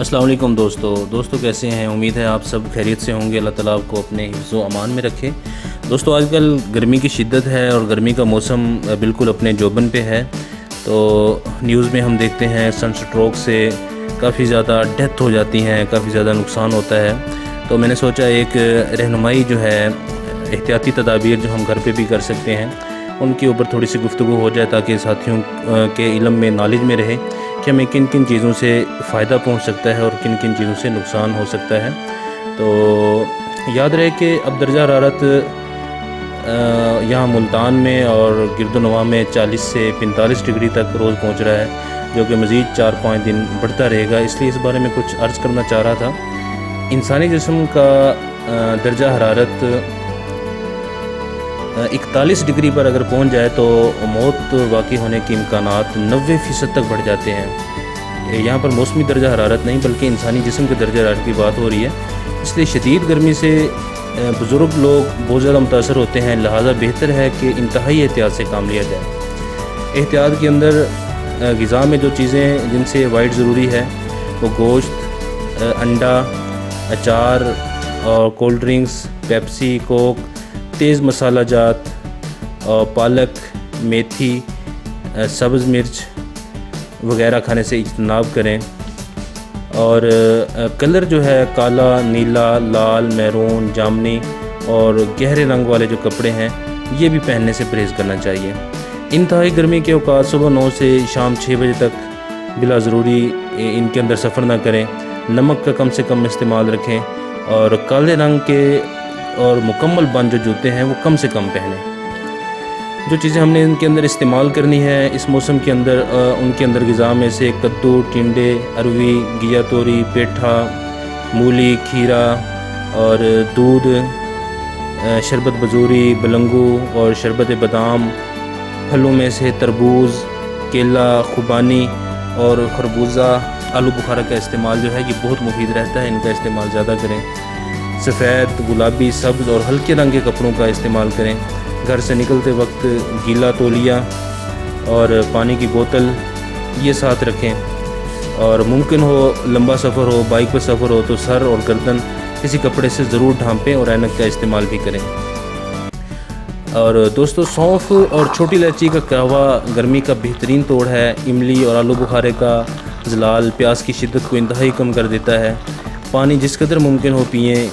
السلام علیکم دوستو کیسے ہیں؟ امید ہے آپ سب خیریت سے ہوں گے۔ اللہ تعالیٰ آپ کو اپنے حفظ و امان میں رکھے۔ دوستو آج کل گرمی کی شدت ہے اور گرمی کا موسم بالکل اپنے جوبن پہ ہے، تو نیوز میں ہم دیکھتے ہیں سن سٹروک سے کافی زیادہ ڈیتھ ہو جاتی ہیں، کافی زیادہ نقصان ہوتا ہے۔ تو میں نے سوچا ایک رہنمائی جو ہے، احتیاطی تدابیر جو ہم گھر پہ بھی کر سکتے ہیں، ان کے اوپر تھوڑی سی گفتگو ہو جائے تاکہ ساتھیوں کے علم میں، نالج میں رہے کہ ہمیں کن کن چیزوں سے فائدہ پہنچ سکتا ہے اور کن کن چیزوں سے نقصان ہو سکتا ہے۔ تو یاد رہے کہ اب درجہ حرارت یہاں ملتان میں اور گرد و نواح میں 40 سے 45 ڈگری تک روز پہنچ رہا ہے، جو کہ مزید 4-5 دن بڑھتا رہے گا۔ اس لیے اس بارے میں کچھ عرض کرنا چاہ رہا تھا۔ انسانی جسم کا درجہ حرارت 41 ڈگری پر اگر پہنچ جائے تو موت واقع ہونے کے امکانات 90% تک بڑھ جاتے ہیں۔ یہاں پر موسمی درجہ حرارت نہیں بلکہ انسانی جسم کے درجہ حرارت کی بات ہو رہی ہے۔ اس لیے شدید گرمی سے بزرگ لوگ بہت زیادہ متاثر ہوتے ہیں، لہٰذا بہتر ہے کہ انتہائی احتیاط سے کام لیا جائے۔ احتیاط کے اندر غذا میں جو چیزیں جن سے وائٹ ضروری ہے وہ گوشت، انڈا، اچار اور کولڈ ڈرنکس، پیپسی، کوک، تیز مسالہ جات اور پالک، میتھی، سبز مرچ وغیرہ کھانے سے اجتناب کریں۔ اور کلر جو ہے کالا، نیلا، لال، میرون، جامنی اور گہرے رنگ والے جو کپڑے ہیں یہ بھی پہننے سے پرہیز کرنا چاہیے۔ انتہائی گرمی کے اوقات صبح 9 سے شام 6 بجے تک بلا ضروری ان کے اندر سفر نہ کریں۔ نمک کا کم سے کم استعمال رکھیں اور کالے رنگ کے اور مکمل بند جو جوتے ہیں وہ کم سے کم پہنیں۔ جو چیزیں ہم نے ان کے اندر استعمال کرنی ہے اس موسم کے اندر، ان کے اندر غذا میں سے کدو، ٹنڈے، اروی، گیا توری، پیٹھا، مولی، کھیرا اور دودھ، شربت بزوری، بلنگو اور شربت بادام، پھلوں میں سے تربوز، کیلا، خوبانی اور خربوزہ، آلو بخارا کا استعمال جو ہے یہ بہت مفید رہتا ہے، ان کا استعمال زیادہ کریں۔ سفید، گلابی، سبز اور ہلکے رنگ کے کپڑوں کا استعمال کریں۔ گھر سے نکلتے وقت گیلا تولیہ اور پانی کی بوتل یہ ساتھ رکھیں، اور ممکن ہو لمبا سفر ہو، بائک پر سفر ہو تو سر اور گردن کسی کپڑے سے ضرور ڈھانپیں اور اینک کا استعمال بھی کریں۔ اور دوستو سونف اور چھوٹی الائچی کا قہوہ گرمی کا بہترین توڑ ہے۔ املی اور آلو بخارے کا زلال پیاس کی شدت کو انتہائی کم کر دیتا ہے۔ پانی جس قدر ممکن ہو پئیں،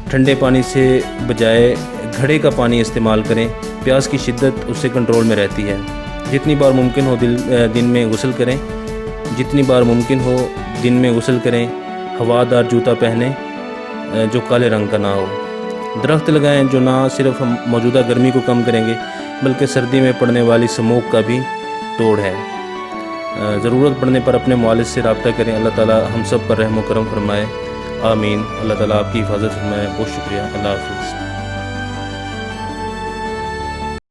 ٹھنڈے پانی سے بجائے گھڑے کا پانی استعمال کریں، پیاس کی شدت اس سے کنٹرول میں رہتی ہے۔ جتنی بار ممکن ہو دن میں غسل کریں، ہوادار جوتا پہنیں جو کالے رنگ کا نہ ہو۔ درخت لگائیں جو نہ صرف موجودہ گرمی کو کم کریں گے بلکہ سردی میں پڑنے والی سموک کا بھی توڑ ہے۔ ضرورت پڑنے پر اپنے والد سے رابطہ کریں۔ اللہ تعالیٰ ہم سب پر رحم و کرم فرمائے، آمین۔ اللہ تعالیٰ آپ کی حفاظت فرمائے۔ بہت شکریہ، اللہ حافظ۔